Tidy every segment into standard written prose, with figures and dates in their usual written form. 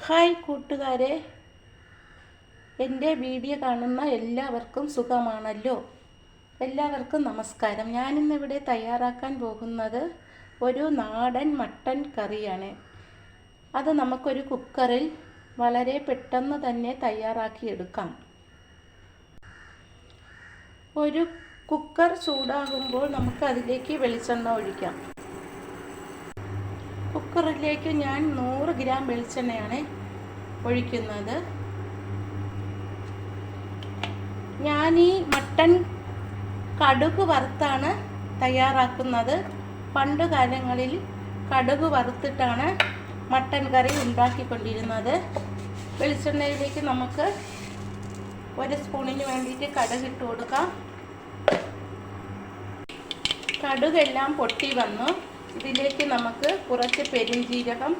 Hi കൂട്ടുകാരെ, എൻ്റെ video കാണുന്ന എല്ലാവർക്കും സുഖമാണല്ലോ. എല്ലാവർക്കും നമസ്കാരം. ഞാനിന്നിവിടെ തയ്യാറാക്കാൻ പോകുന്നത് ഒരു നാടൻ മട്ടൻ കറിയാണ്. അത് നമുക്കൊരു കുക്കറിൽ വളരെ പെട്ടെന്ന് തന്നെ തയ്യാറാക്കിയെടുക്കാം. ഒരു കുക്കർ ചൂടാകുമ്പോൾ നമുക്ക് അതിലേക്ക് വെളിച്ചെണ്ണ ഒഴിക്കാം. കുക്കറിലേക്ക് ഞാൻ 100 ഗ്രാം വെളിച്ചെണ്ണയാണ് ഒഴിക്കുന്നത്. ഞാൻ ഈ മട്ടൻ കടുക് വറുത്താണ് തയ്യാറാക്കുന്നത്. പണ്ട് കാലങ്ങളിൽ കടുക് വറുത്തിട്ടാണ് മട്ടൻ കറി ഉണ്ടാക്കിക്കൊണ്ടിരുന്നത്. വെളിച്ചെണ്ണയിലേക്ക് നമുക്ക് 1 സ്പൂണിന് വേണ്ടിയിട്ട് കടുക് ഇട്ട് കൊടുക്കാം. കടുകെല്ലാം പൊട്ടി വന്നു. ഇതിലേക്ക് നമുക്ക് കുറച്ച് പെരിഞ്ജീരകം,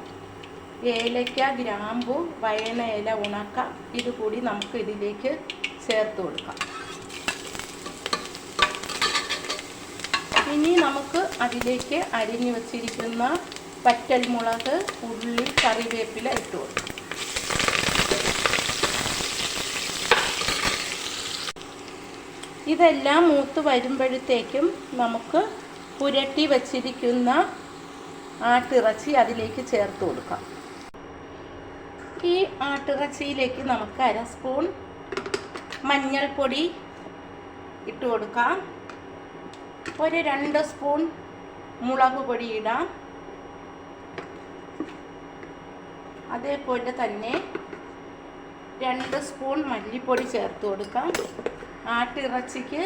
ഏലക്ക, ഗ്രാമ്പു, വയണയില, ഉണക്ക ഇതുകൂടി നമുക്ക് ഇതിലേക്ക് ചേർത്ത് കൊടുക്കാം. ഇനി നമുക്ക് അതിലേക്ക് അരിഞ്ഞു വച്ചിരിക്കുന്ന വറ്റൽമുളക്, ഉള്ളി, കറിവേപ്പില ഇട്ട് കൊടുക്കാം. ഇതെല്ലാം മൂത്ത് വരുമ്പോഴത്തേക്കും നമുക്ക് പുരട്ടി വച്ചിരിക്കുന്ന ആട്ടിറച്ചി അതിലേക്ക് ചേർത്ത് കൊടുക്കാം. ഈ ആട്ടിറച്ചിയിലേക്ക് നമുക്ക് 1/2 സ്പൂൺ മഞ്ഞൾപ്പൊടി ഇട്ട് കൊടുക്കാം. 2 സ്പൂൺ മുളക് പൊടി ഇടാം. അതേപോലെ തന്നെ 2 സ്പൂൺ മല്ലിപ്പൊടി ചേർത്ത് കൊടുക്കാം. ആട്ടിറച്ചിക്ക്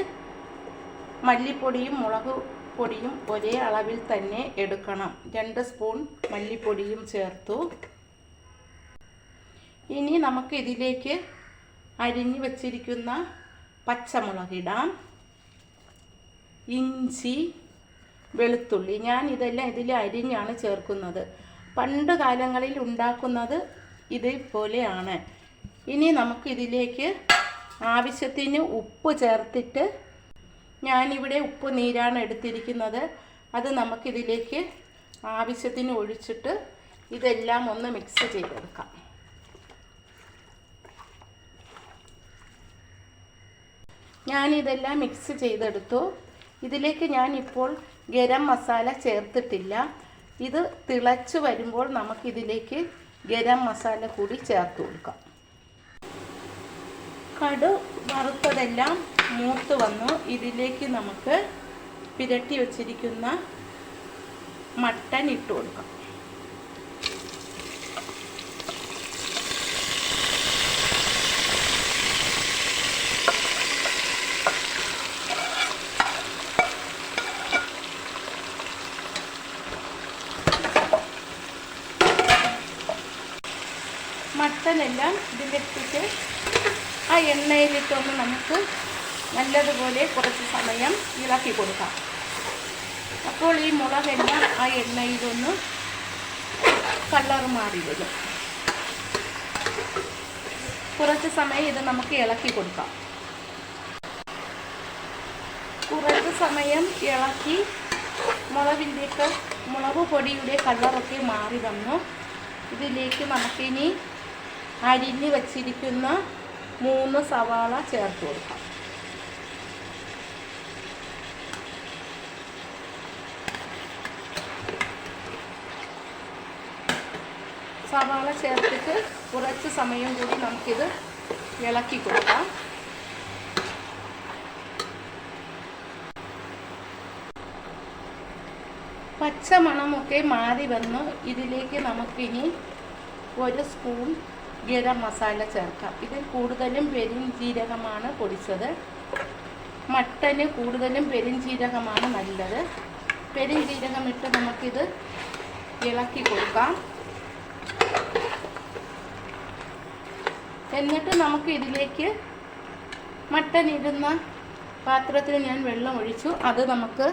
മല്ലിപ്പൊടിയും മുളക് പൊടിയും ഒരേ അളവിൽ തന്നെ എടുക്കണം. 2 സ്പൂൺ മല്ലിപ്പൊടിയും ചേർത്തു. ഇനി നമുക്ക് ഇതിലേക്ക് അരിഞ്ഞു വച്ചിരിക്കുന്ന പച്ചമുളക് ഇടാം. ഇഞ്ചി, വെളുത്തുള്ളി ഞാൻ ഇതെല്ലാം ഇതിൽ അരിഞ്ഞാണ് ചേർക്കുന്നത്. പണ്ട് കാലങ്ങളിൽ ഉണ്ടാക്കുന്നത് ഇതുപോലെയാണ്. ഇനി നമുക്ക് ഇതിലേക്ക് ആവശ്യത്തിന് ഉപ്പ് ചേർത്തിട്ട്, ഞാനിവിടെ ഉപ്പ് നീരാണ് എടുത്തിരിക്കുന്നത്, അത് നമുക്കിതിലേക്ക് ആവശ്യത്തിന് ഒഴിച്ചിട്ട് ഇതെല്ലാം ഒന്ന് മിക്സ് ചെയ്തെടുക്കാം. ഞാനിതെല്ലാം മിക്സ് ചെയ്തെടുത്തു. ഇതിലേക്ക് ഞാനിപ്പോൾ ഗരം മസാല ചേർത്തിട്ടില്ല. ഇത് തിളച്ച് വരുമ്പോൾ നമുക്കിതിലേക്ക് ഗരം മസാല കൂടി ചേർത്ത് കൊടുക്കാം. കടു വറുത്തതെല്ലാം മൂത്ത് വന്നു. ഇതിലേക്ക് നമുക്ക് പുരട്ടി വച്ചിരിക്കുന്ന മട്ടൻ ഇട്ട് കൊടുക്കാം. മട്ടനെല്ലാം ഇതിലിട്ടിട്ട് ആ എണ്ണയിലിട്ടൊന്ന് നമുക്ക് നല്ലതുപോലെ കുറച്ച് സമയം ഇളക്കി കൊടുക്കാം. അപ്പോൾ ഈ മുളകെല്ലാം ആ എണ്ണയിലൊന്ന് കളർ മാറി വരും. കുറച്ച് സമയം ഇത് നമുക്ക് ഇളക്കി കൊടുക്കാം. കുറച്ച് സമയം ഇളക്കി മുളക് പൊടിയുടെ കളറൊക്കെ മാറി വന്നു. ഇതിലേക്ക് നമുക്കിനി അരിഞ്ഞ് വച്ചിരിക്കുന്ന 3 സവാള ചേർത്ത് കൊടുക്കാം. സവാള ചേർത്തിട്ട് കുറച്ച് സമയം കൂടി നമുക്കിത് ഇളക്കി കൊടുക്കാം. പച്ചമണമൊക്കെ മാറി വന്നു. ഇതിലേക്ക് നമുക്കിനി 1 സ്പൂൺ ഗരം മസാല ചേർക്കാം. ഇതിൽ കൂടുതലും പെരിഞ്ജീരകമാണ് പൊടിച്ചത്. മട്ടന് കൂടുതലും പെരിഞ്ജീരകമാണ് നല്ലത്. പെരിഞ്ജീരകം ഇട്ട് നമുക്കിത് ഇളക്കി കൊടുക്കാം. എന്നിട്ട് നമുക്ക് ഇതിലേക്ക് മട്ടൻ ഇടുന്ന പാത്രത്തിൽ ഞാൻ വെള്ളം ഒഴിച്ചു. അത് നമുക്ക്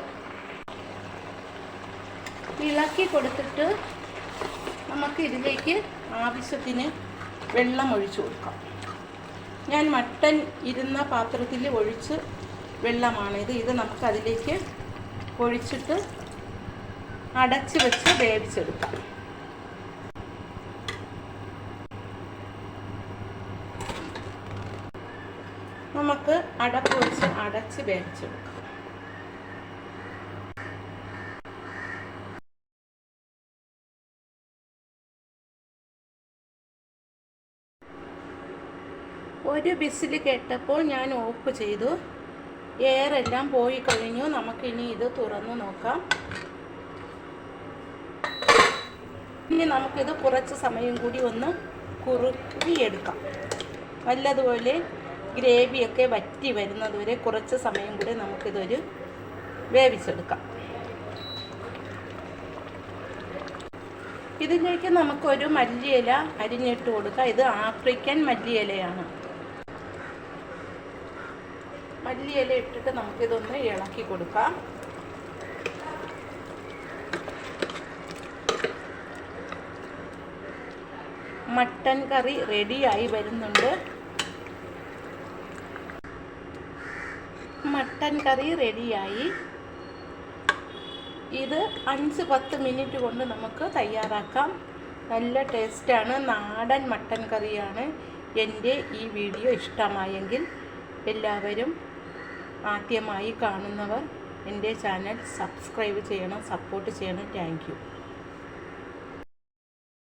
ഇളക്കി കൊടുത്തിട്ട് നമുക്ക് ഇതിലേക്ക് ആവശ്യത്തിന് വെള്ളം ഒഴിച്ചു കൊടുക്കാം. ഞാൻ മട്ടൻ ഇരുന്ന പാത്രത്തിൽ ഒഴിച്ച് വെള്ളമാണിത്. ഇത് നമുക്ക് അതിലേക്ക് ഒഴിച്ചിട്ട് അടച്ച് വെച്ച് വേവിച്ചെടുക്കാം. നമുക്ക് അടപ്പ് വെച്ച് അടച്ച് വേവിച്ചെടുക്കാം. ഒരു വിസിൽ കേട്ടപ്പോൾ ഞാൻ ഓഫ് ചെയ്തു. എയറെല്ലാം പോയി കഴിഞ്ഞു. നമുക്കിനി ഇത് തുറന്ന് നോക്കാം. ഇനി നമുക്കിത് കുറച്ച് സമയം കൂടി ഒന്ന് കുറുക്കിയെടുക്കാം. നല്ലതുപോലെ ഗ്രേവിയൊക്കെ വറ്റി വരുന്നത് വരെ കുറച്ച് സമയം കൂടി നമുക്കിതൊരു വേവിച്ചെടുക്കാം. ഇതിലേക്ക് നമുക്കൊരു മല്ലിയില അരിഞ്ഞിട്ട് കൊടുക്കാം. ഇത് ആഫ്രിക്കൻ മല്ലിയിലയാണ്. മല്ലിയില ഇട്ടിട്ട് നമുക്കിതൊന്ന് ഇളക്കി കൊടുക്കാം. മട്ടൻ കറി റെഡിയായി വരുന്നുണ്ട്. മട്ടൻ കറി റെഡിയായി. ഇത് 5-10 മിനിറ്റ് കൊണ്ട് നമുക്ക് തയ്യാറാക്കാം. നല്ല ടേസ്റ്റാണ്. നാടൻ മട്ടൻ കറിയാണ്. എൻ്റെ ഈ വീഡിയോ ഇഷ്ടമായെങ്കിൽ എല്ലാവരും ആദ്യമായി കാണുന്നവർ എൻ്റെ ചാനൽ സബ്സ്ക്രൈബ് ചെയ്യണം, സപ്പോർട്ട് ചെയ്യണം. Thank you.